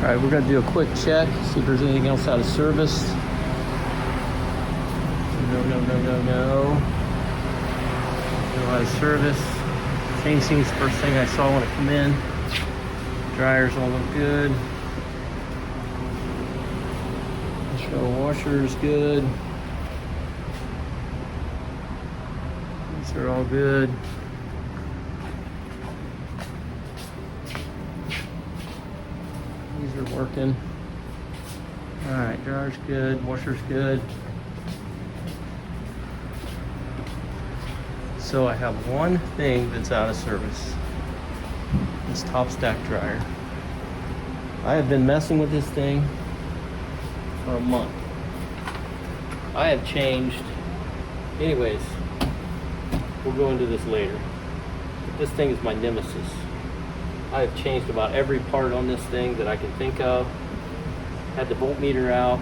right, we're gonna do a quick check, see if there's anything else out of service. No out of service. Chain seam's the first thing I saw when I come in. Dryers all look good. Show washer's good. These are all good. These are working. All right, dryer's good, washer's good. So I have one thing that's out of service. This top stack dryer. I have been messing with this thing for a month. I have changed, anyways, we'll go into this later. But this thing is my nemesis. I have changed about every part on this thing that I can think of. Had the voltmeter out,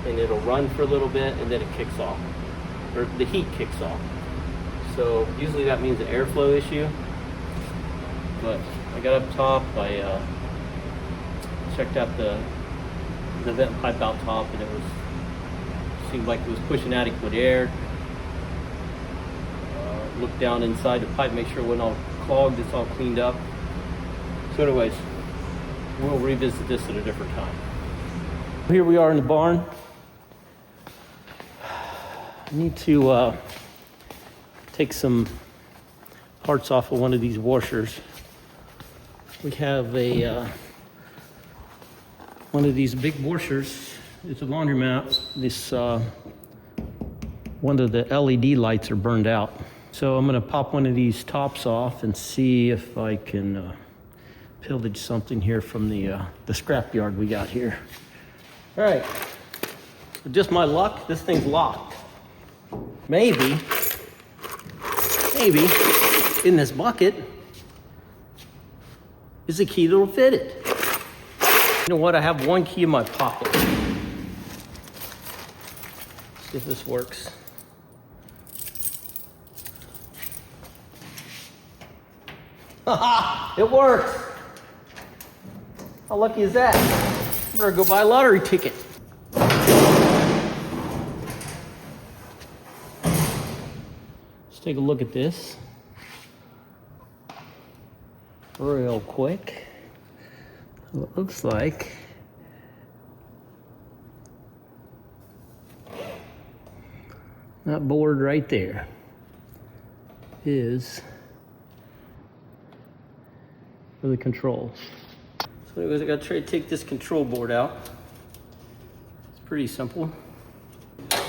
and it'll run for a little bit and then it kicks off, or the heat kicks off. So usually that means an airflow issue, but I got up top, I checked out the vent pipe out top, and seemed like it was pushing adequate air. Looked down inside the pipe, make sure it wasn't all clogged, it's all cleaned up. So anyways, we'll revisit this at a different time. Here we are in the barn. I need to take some parts off of one of these washers. We have one of these big washers. It's a laundromat. This one of the LED lights are burned out. So I'm gonna pop one of these tops off and see if I can pillage something here from the scrapyard we got here. All right, just my luck, this thing's locked. Maybe in this bucket is a key that'll fit it. You know what, I have one key in my pocket. See if this works. Haha, it works. How lucky is that? I better go buy a lottery ticket. Let's take a look at this real quick. It looks like that board right there is for the controls. So anyways, I gotta try to take this control board out. It's pretty simple.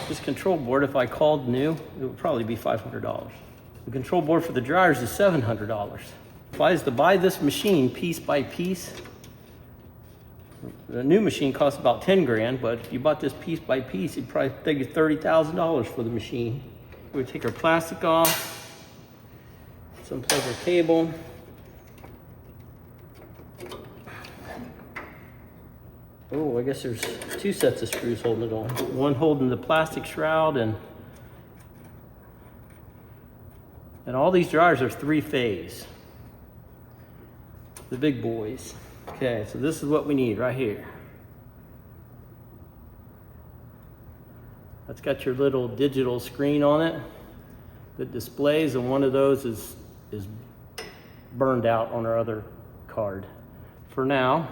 This control board, if I called new, it would probably be $500. The control board for the dryers is $700. If I was to buy this machine piece by piece, the new machine costs about 10 grand, but if you bought this piece by piece, it'd probably take you $30,000 for the machine. We take our plastic off, unplug our cable. Oh, I guess there's two sets of screws holding it on. One holding the plastic shroud, and all these dryers are 3-phase. The big boys. Okay, so this is what we need right here. That's got your little digital screen on it that displays, and one of those is burned out on our other card. For now,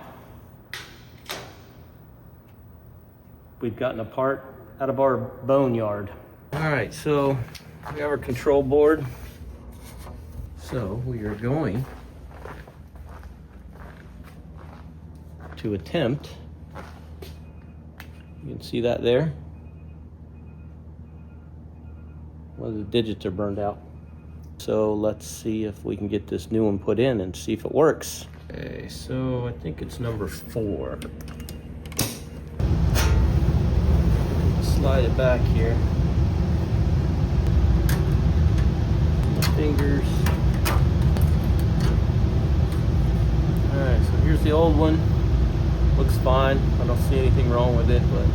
we've gotten a part out of our Boneyard. All right, so we have our control board. So we are going to attempt, you can see that there. One of the digits are burned out. So let's see if we can get this new one put in and see if it works. Okay, so I think it's number 4. Slide it back here. My fingers. All right, so here's the old one. Looks fine. I don't see anything wrong with it, but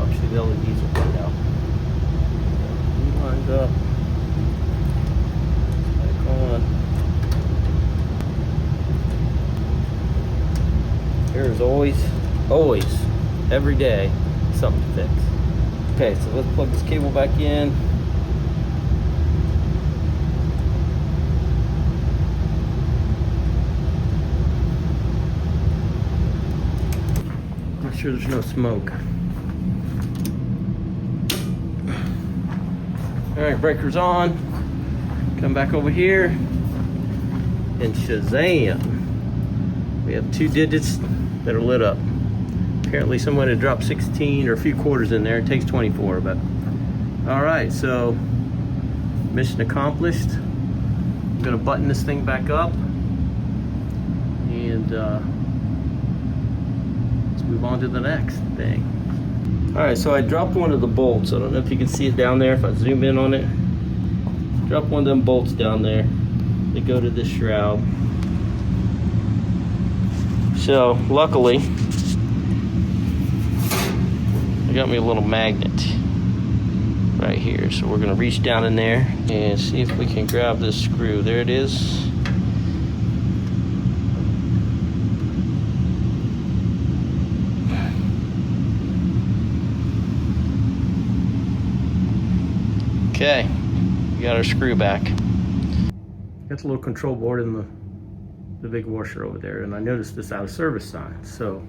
obviously the LEDs are burned out. Lined up. Back on. there's always, every day, something to fix. Okay, so let's plug this cable back in. Make sure there's no smoke. All right, breaker's on. Come back over here, and shazam! We have 2 digits that are lit up. Apparently someone had dropped 16 or a few quarters in there. It takes 24, but all right, so mission accomplished. I'm gonna button this thing back up, and let's move on to the next thing. All right, so I dropped one of the bolts. I don't know if you can see it down there. If I zoom in on it, drop one of them bolts down there. They go to this shroud. So luckily, I got me a little magnet right here. So we're gonna reach down in there and see if we can grab this screw. There it is. Okay, we got our screw back. Got the little control board in the big washer over there, and I noticed this out of service sign. So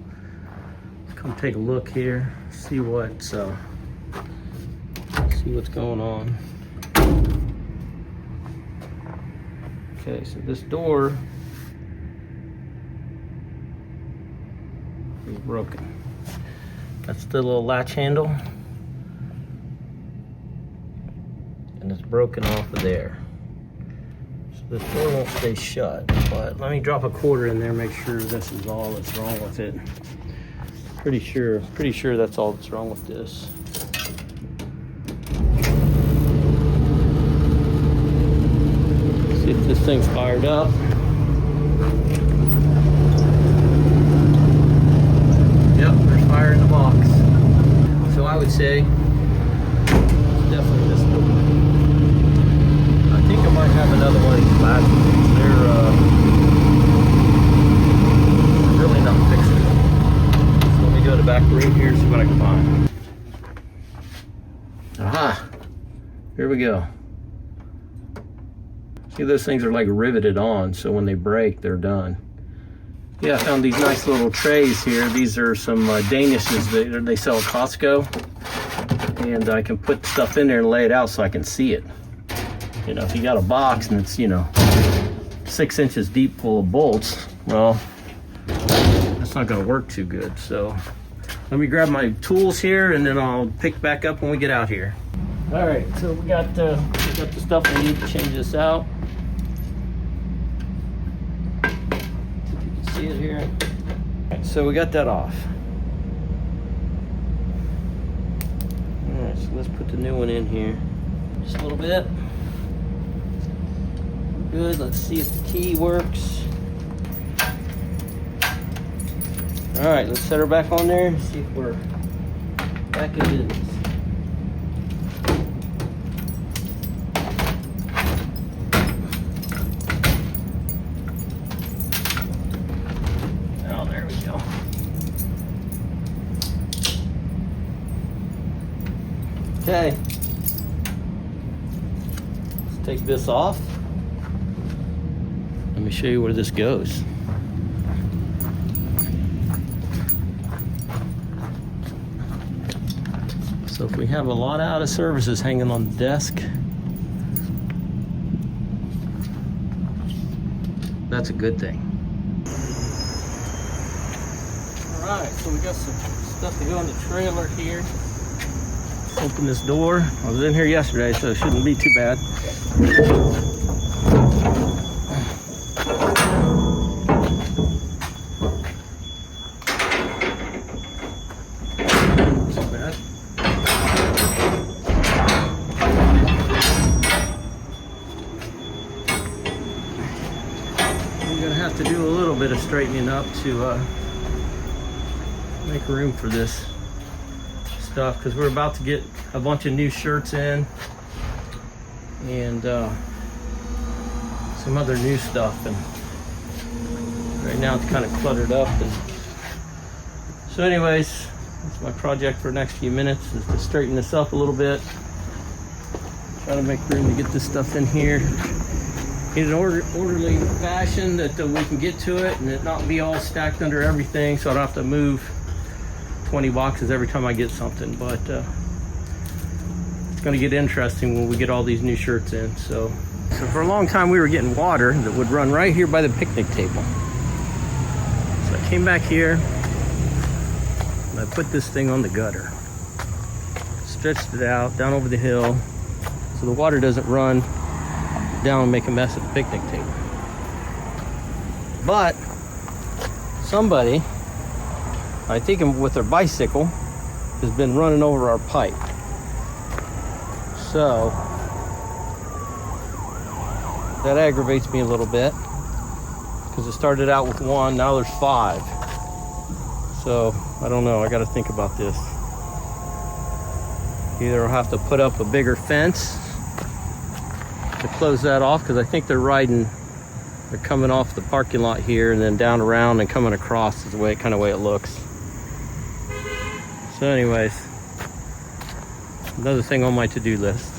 let's come take a look here, see what's going on. Okay, so this door is broken. That's the little latch handle, and it's broken off of there. This door won't stay shut, but let me drop a quarter in there, make sure this is all that's wrong with it. Pretty sure that's all that's wrong with this. See if this thing's fired up. Yep, there's fire in the box. So I would say it's definitely this door. I think I might have another one of these latches. They're really not fixable. So let me go to the back room here, see what I can find. Aha! Here we go. See, those things are like riveted on, so when they break, they're done. Yeah, I found these nice little trays here. These are some Danishes that they sell at Costco. And I can put stuff in there and lay it out so I can see it. You know, if you got a box and it's, 6 inches deep full of bolts, well, that's not gonna work too good. So let me grab my tools here, and then I'll pick back up when we get out here. All right, so we got the stuff we need to change this out. If you can see it here. All right, so we got that off. All right, so let's put the new one in here. Just a little bit. Good, let's see if the key works. All right, let's set her back on there and see if we're back in business. Oh, there we go. Okay. Let's take this off. Let me show you where this goes. So if we have a lot out of services hanging on the desk, that's a good thing. All right, so we got some stuff to go in the trailer here. Open this door. I was in here yesterday, so it shouldn't be too bad. To do a little bit of straightening up to make room for this stuff, because we're about to get a bunch of new shirts in and some other new stuff, and right now it's kind of cluttered up, and So anyways, that's my project for the next few minutes, is to straighten this up a little bit. Try to make room to get this stuff in here in an orderly fashion, that we can get to it and it not be all stacked under everything, so I don't have to move 20 boxes every time I get something. But it's going to get interesting when we get all these new shirts in. So for a long time we were getting water that would run right here by the picnic table. So I came back here and I put this thing on the gutter, stretched it out down over the hill so the water doesn't run down and make a mess at the picnic table. But somebody, I think with their bicycle, has been running over our pipe. So that aggravates me a little bit, because it started out with 1, now there's 5. So I don't know, I got to think about this. Either I'll have to put up a bigger fence to close that off, because I think they're coming off the parking lot here and then down around and coming across is the way it looks. So anyways, another thing on my to-do list.